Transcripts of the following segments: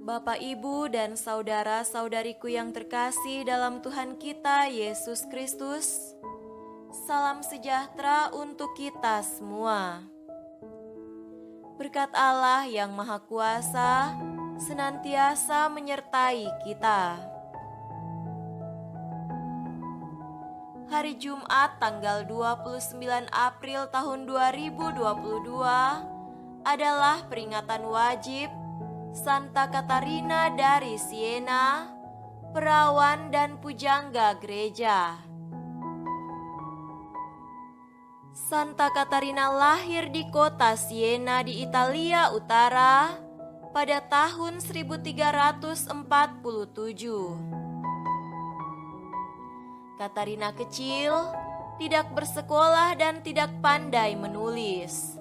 Bapak, Ibu, dan saudara-saudariku yang terkasih dalam Tuhan kita Yesus Kristus, salam sejahtera untuk kita semua. Berkat Allah yang Maha Kuasa senantiasa menyertai kita. Hari Jumat tanggal 29 April tahun 2022 adalah peringatan wajib Santa Katarina dari Siena, perawan dan pujangga gereja. Santa Katarina lahir di kota Siena di Italia Utara pada tahun 1347. Katarina kecil, tidak bersekolah dan tidak pandai menulis.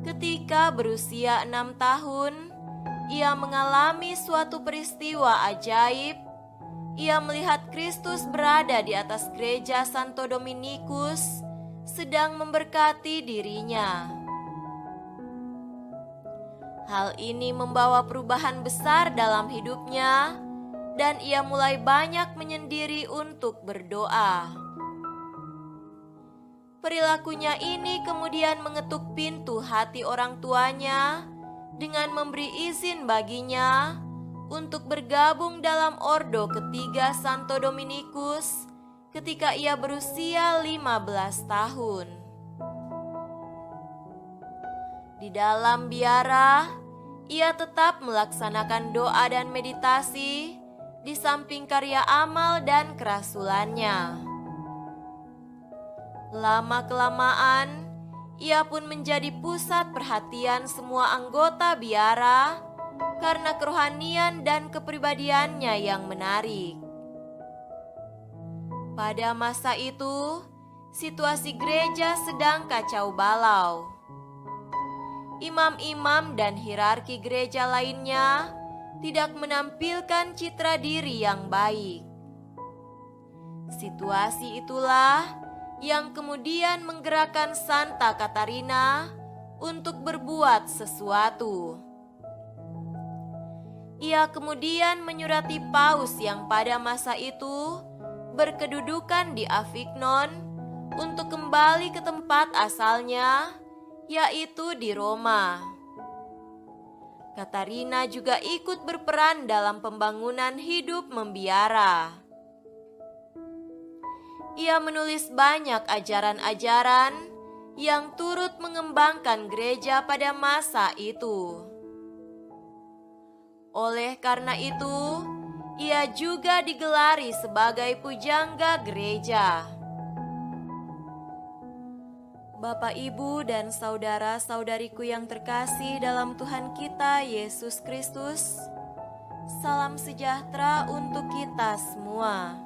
Ketika berusia 6 tahun, ia mengalami suatu peristiwa ajaib. Ia melihat Kristus berada di atas gereja Santo Dominikus, sedang memberkati dirinya. Hal ini membawa perubahan besar dalam hidupnya, dan ia mulai banyak menyendiri untuk berdoa. Perilakunya ini kemudian mengetuk pintu hati orang tuanya dengan memberi izin baginya untuk bergabung dalam ordo ketiga Santo Dominikus ketika ia berusia 15 tahun. Di dalam biara, ia tetap melaksanakan doa dan meditasi di samping karya amal dan kerasulannya. Lama-kelamaan, ia pun menjadi pusat perhatian semua anggota biara karena kerohanian dan kepribadiannya yang menarik. Pada masa itu, situasi gereja sedang kacau balau. Imam-imam dan hierarki gereja lainnya tidak menampilkan citra diri yang baik. Situasi itulah yang kemudian menggerakkan Santa Katarina untuk berbuat sesuatu. Ia kemudian menyurati Paus yang pada masa itu berkedudukan di Avignon untuk kembali ke tempat asalnya, yaitu di Roma. Katarina juga ikut berperan dalam pembangunan hidup membiara. Ia menulis banyak ajaran-ajaran yang turut mengembangkan gereja pada masa itu. Oleh karena itu, ia juga digelari sebagai pujangga gereja. Bapak, Ibu, dan saudara-saudariku yang terkasih dalam Tuhan kita Yesus Kristus, salam sejahtera untuk kita semua.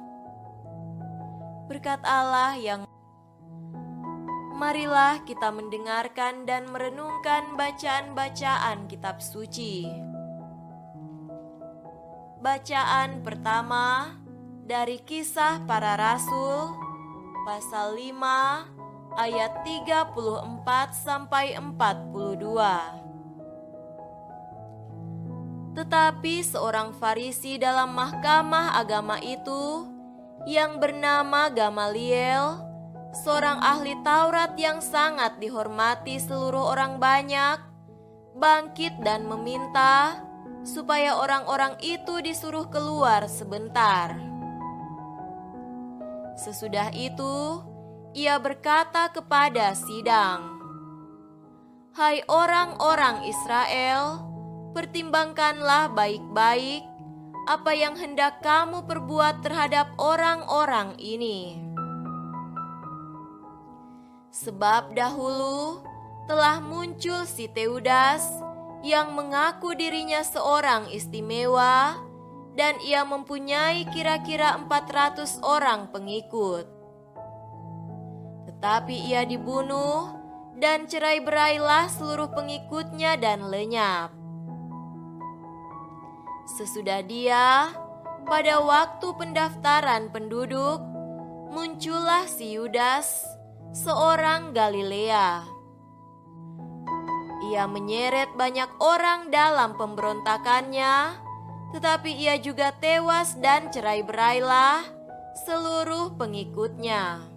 Berkat Allah yang marilah kita mendengarkan dan merenungkan bacaan-bacaan kitab suci. Bacaan pertama dari Kisah Para Rasul pasal 5 ayat 34 sampai 42. Tetapi seorang Farisi dalam mahkamah agama itu yang bernama Gamaliel, seorang ahli Taurat yang sangat dihormati seluruh orang banyak, bangkit dan meminta supaya orang-orang itu disuruh keluar sebentar. Sesudah itu, ia berkata kepada sidang, "Hai orang-orang Israel, pertimbangkanlah baik-baik apa yang hendak kamu perbuat terhadap orang-orang ini. Sebab dahulu telah muncul si Teudas yang mengaku dirinya seorang istimewa, dan ia mempunyai kira-kira 400 orang pengikut. Tetapi ia dibunuh dan cerai-berailah seluruh pengikutnya dan lenyap. Sesudah dia, pada waktu pendaftaran penduduk, muncullah si Yudas, seorang Galilea. Ia menyeret banyak orang dalam pemberontakannya, tetapi ia juga tewas dan cerai-berailah seluruh pengikutnya.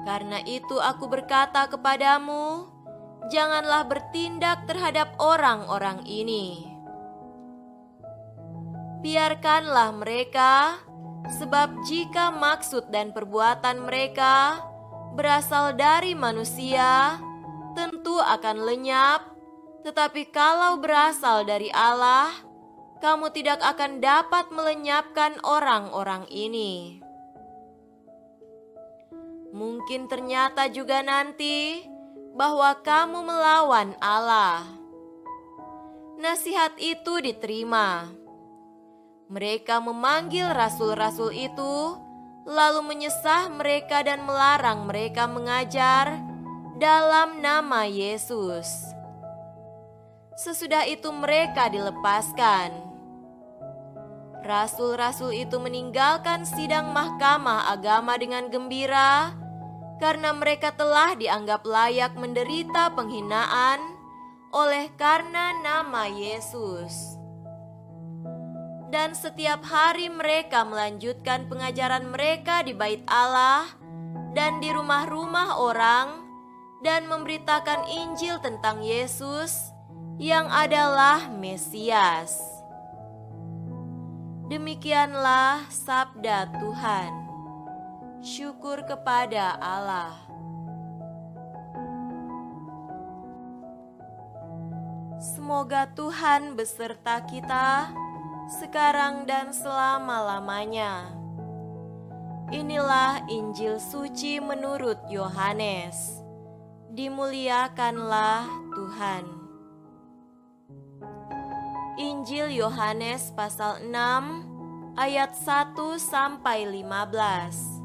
Karena itu aku berkata kepadamu, janganlah bertindak terhadap orang-orang ini. Biarkanlah mereka, sebab jika maksud dan perbuatan mereka berasal dari manusia, tentu akan lenyap, tetapi kalau berasal dari Allah, kamu tidak akan dapat melenyapkan orang-orang ini. Mungkin ternyata juga nanti bahwa kamu melawan Allah. Nasihat itu diterima. Mereka memanggil rasul-rasul itu, lalu menyesah mereka dan melarang mereka mengajar dalam nama Yesus. Sesudah itu mereka dilepaskan. Rasul-rasul itu meninggalkan sidang mahkamah agama dengan gembira, karena mereka telah dianggap layak menderita penghinaan oleh karena nama Yesus. Dan setiap hari mereka melanjutkan pengajaran mereka di bait Allah dan di rumah-rumah orang, dan memberitakan Injil tentang Yesus yang adalah Mesias. Demikianlah sabda Tuhan. Syukur kepada Allah. Semoga Tuhan beserta kita sekarang dan selama-lamanya. Inilah Injil suci menurut Yohanes. Dimuliakanlah Tuhan. Injil Yohanes pasal 6 ayat 1 sampai 15.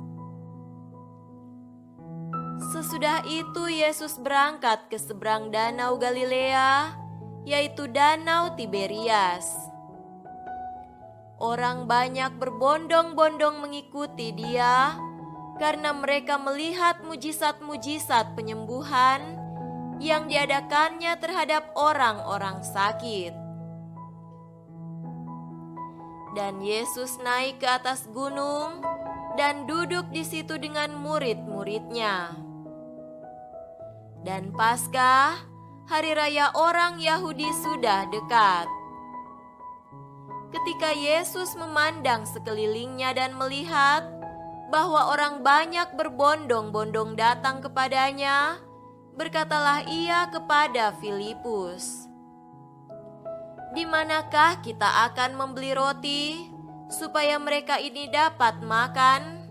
Sesudah itu Yesus berangkat ke seberang danau Galilea, yaitu danau Tiberias. Orang banyak berbondong-bondong mengikuti dia, karena mereka melihat mujizat-mujizat penyembuhan yang diadakannya terhadap orang-orang sakit. Dan Yesus naik ke atas gunung dan duduk di situ dengan murid-muridnya. Dan Paskah, hari raya orang Yahudi, sudah dekat. Ketika Yesus memandang sekelilingnya dan melihat bahwa orang banyak berbondong-bondong datang kepadanya, berkatalah ia kepada Filipus, "Di manakah kita akan membeli roti supaya mereka ini dapat makan?"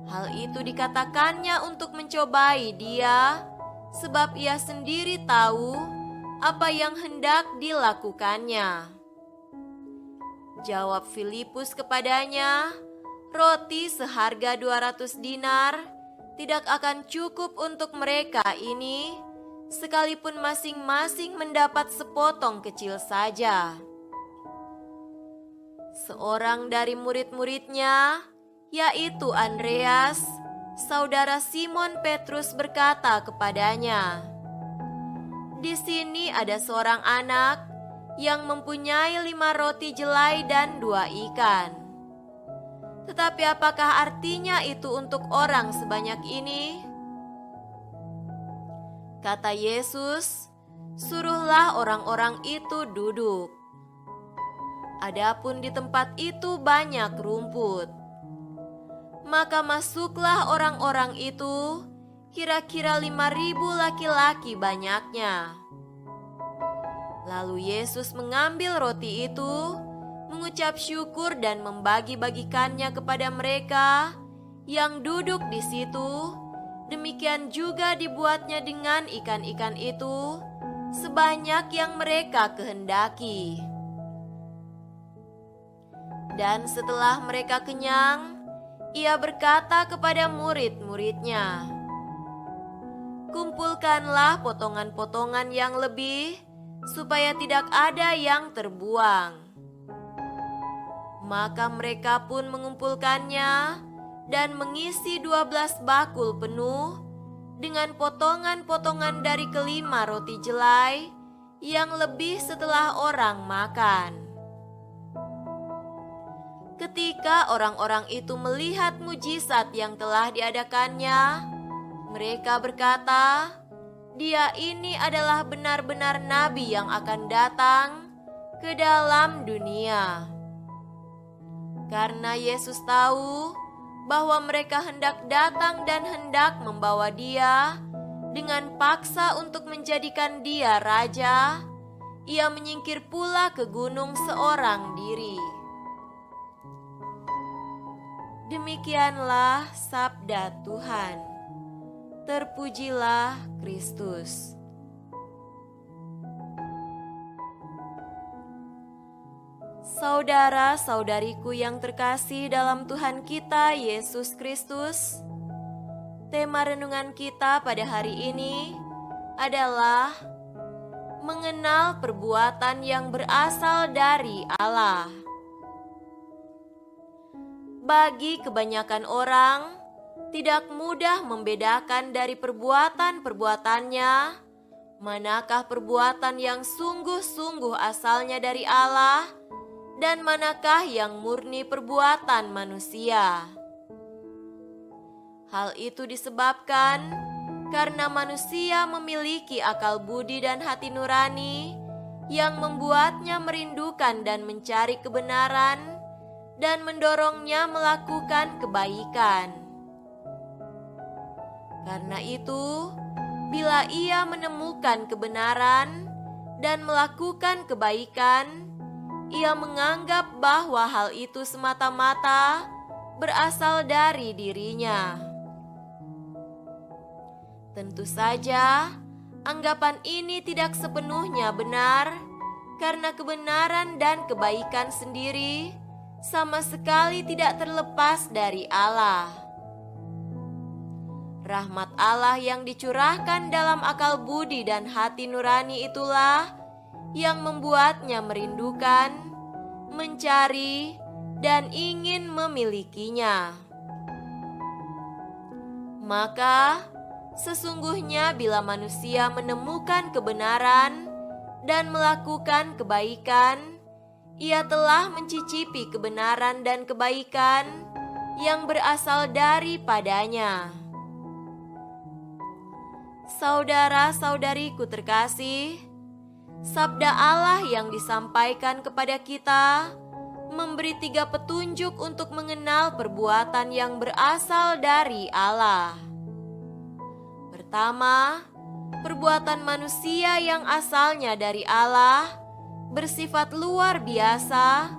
Hal itu dikatakannya untuk mencobai dia, sebab ia sendiri tahu apa yang hendak dilakukannya. Jawab Filipus kepadanya, "Roti seharga 200 dinar tidak akan cukup untuk mereka ini, sekalipun masing-masing mendapat sepotong kecil saja." Seorang dari murid-muridnya, yaitu Andreas, saudara Simon Petrus, berkata kepadanya, "Di sini ada seorang anak yang mempunyai 5 roti jelai dan 2 ikan. Tetapi apakah artinya itu untuk orang sebanyak ini?" Kata Yesus, "Suruhlah orang-orang itu duduk." Adapun di tempat itu banyak rumput. Maka masuklah orang-orang itu, kira-kira 5.000 laki-laki banyaknya. Lalu Yesus mengambil roti itu, mengucap syukur dan membagi-bagikannya kepada mereka yang duduk di situ. Demikian juga dibuatnya dengan ikan-ikan itu, sebanyak yang mereka kehendaki. Dan setelah mereka kenyang, ia berkata kepada murid-muridnya, "Kumpulkanlah potongan-potongan yang lebih, supaya tidak ada yang terbuang." Maka mereka pun mengumpulkannya dan mengisi 12 bakul penuh, dengan potongan-potongan dari kelima roti jelai yang lebih setelah orang makan. Ketika orang-orang itu melihat mujizat yang telah diadakannya, mereka berkata, "Dia ini adalah benar-benar nabi yang akan datang ke dalam dunia." Karena Yesus tahu bahwa mereka hendak datang dan hendak membawa Dia dengan paksa untuk menjadikan Dia raja, Ia menyingkir pula ke gunung seorang diri. Demikianlah sabda Tuhan. Terpujilah Kristus. Saudara-saudariku yang terkasih dalam Tuhan kita Yesus Kristus, tema renungan kita pada hari ini adalah mengenal perbuatan yang berasal dari Allah. Bagi kebanyakan orang, tidak mudah membedakan dari perbuatan-perbuatannya, manakah perbuatan yang sungguh-sungguh asalnya dari Allah, dan manakah yang murni perbuatan manusia. Hal itu disebabkan karena manusia memiliki akal budi dan hati nurani yang membuatnya merindukan dan mencari kebenaran dan mendorongnya melakukan kebaikan. Karena itu, bila ia menemukan kebenaran dan melakukan kebaikan, ia menganggap bahwa hal itu semata-mata berasal dari dirinya. Tentu saja, anggapan ini tidak sepenuhnya benar, karena kebenaran dan kebaikan sendiri sama sekali tidak terlepas dari Allah. Rahmat Allah yang dicurahkan dalam akal budi dan hati nurani itulah yang membuatnya merindukan, mencari, dan ingin memilikinya. Maka, sesungguhnya bila manusia menemukan kebenaran dan melakukan kebaikan, ia telah mencicipi kebenaran dan kebaikan yang berasal daripadanya. Saudara-saudariku terkasih, sabda Allah yang disampaikan kepada kita memberi 3 petunjuk untuk mengenal perbuatan yang berasal dari Allah. Pertama, perbuatan manusia yang asalnya dari Allah bersifat luar biasa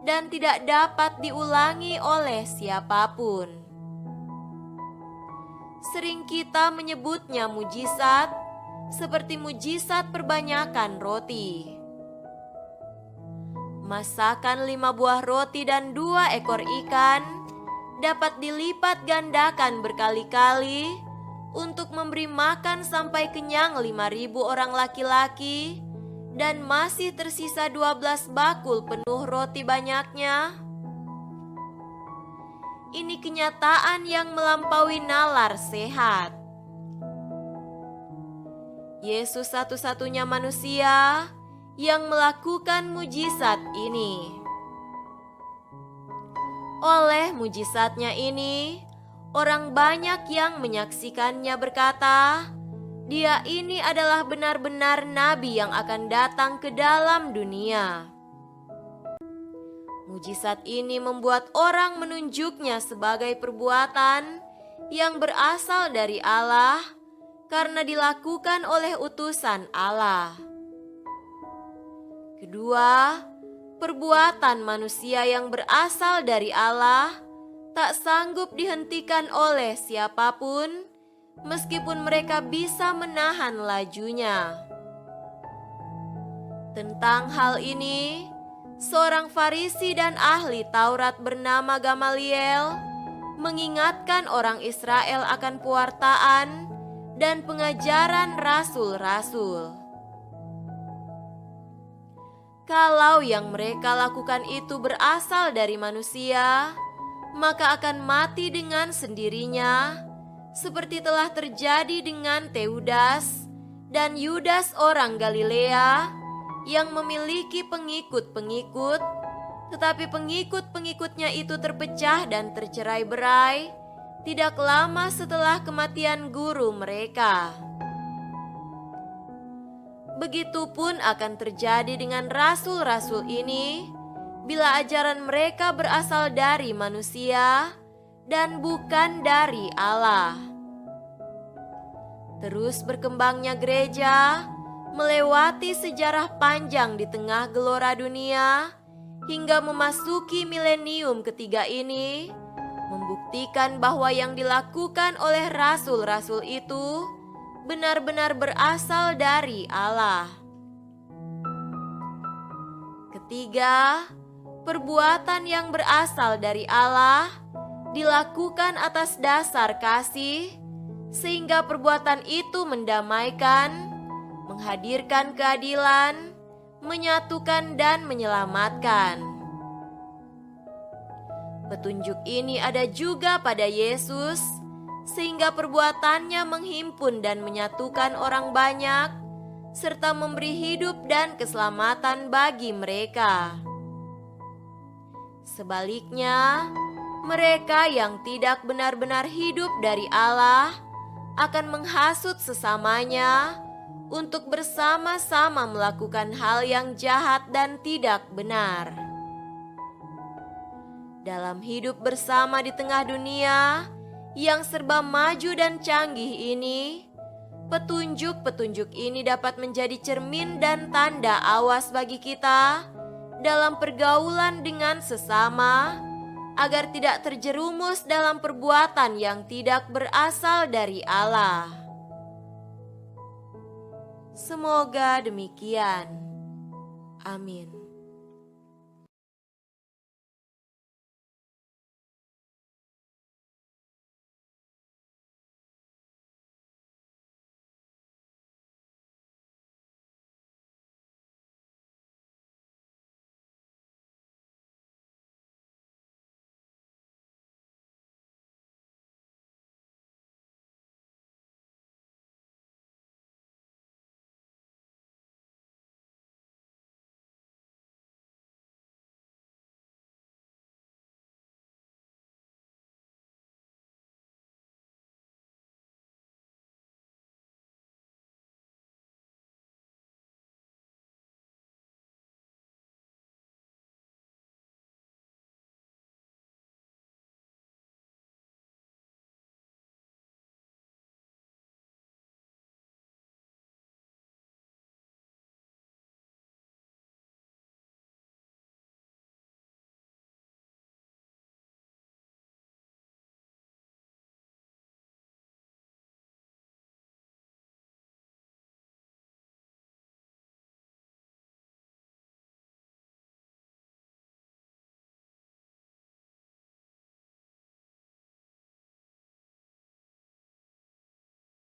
dan tidak dapat diulangi oleh siapapun. Sering kita menyebutnya mujizat, seperti mujizat perbanyakan roti. Masakan 5 buah roti dan 2 ekor ikan dapat dilipat gandakan berkali-kali untuk memberi makan sampai kenyang 5.000 orang laki-laki, dan masih tersisa 12 bakul penuh roti banyaknya. Ini kenyataan yang melampaui nalar sehat. Yesus satu-satunya manusia yang melakukan mujizat ini. Oleh mujizatnya ini, orang banyak yang menyaksikannya berkata, "Dia ini adalah benar-benar nabi yang akan datang ke dalam dunia." Mujizat ini membuat orang menunjuknya sebagai perbuatan yang berasal dari Allah karena dilakukan oleh utusan Allah. Kedua, perbuatan manusia yang berasal dari Allah tak sanggup dihentikan oleh siapapun, meskipun mereka bisa menahan lajunya. Tentang hal ini, seorang Farisi dan ahli Taurat bernama Gamaliel mengingatkan orang Israel akan pewartaan dan pengajaran rasul-rasul. Kalau yang mereka lakukan itu berasal dari manusia, maka akan mati dengan sendirinya, seperti telah terjadi dengan Teudas dan Yudas orang Galilea yang memiliki pengikut-pengikut, tetapi pengikut-pengikutnya itu terpecah dan tercerai-berai tidak lama setelah kematian guru mereka. Begitupun akan terjadi dengan rasul-rasul ini bila ajaran mereka berasal dari manusia dan bukan dari Allah. Terus berkembangnya gereja melewati sejarah panjang di tengah gelora dunia hingga memasuki milenium ketiga ini, membuktikan bahwa yang dilakukan oleh rasul-rasul itu benar-benar berasal dari Allah. Ketiga, perbuatan yang berasal dari Allah dilakukan atas dasar kasih, sehingga perbuatan itu mendamaikan, menghadirkan keadilan, menyatukan dan menyelamatkan. Petunjuk ini ada juga pada Yesus, sehingga perbuatannya menghimpun dan menyatukan orang banyak, serta memberi hidup dan keselamatan bagi mereka. Sebaliknya, mereka yang tidak benar-benar hidup dari Allah akan menghasut sesamanya untuk bersama-sama melakukan hal yang jahat dan tidak benar. Dalam hidup bersama di tengah dunia yang serba maju dan canggih ini, petunjuk-petunjuk ini dapat menjadi cermin dan tanda awas bagi kita dalam pergaulan dengan sesama, agar tidak terjerumus dalam perbuatan yang tidak berasal dari Allah. Semoga demikian. Amin.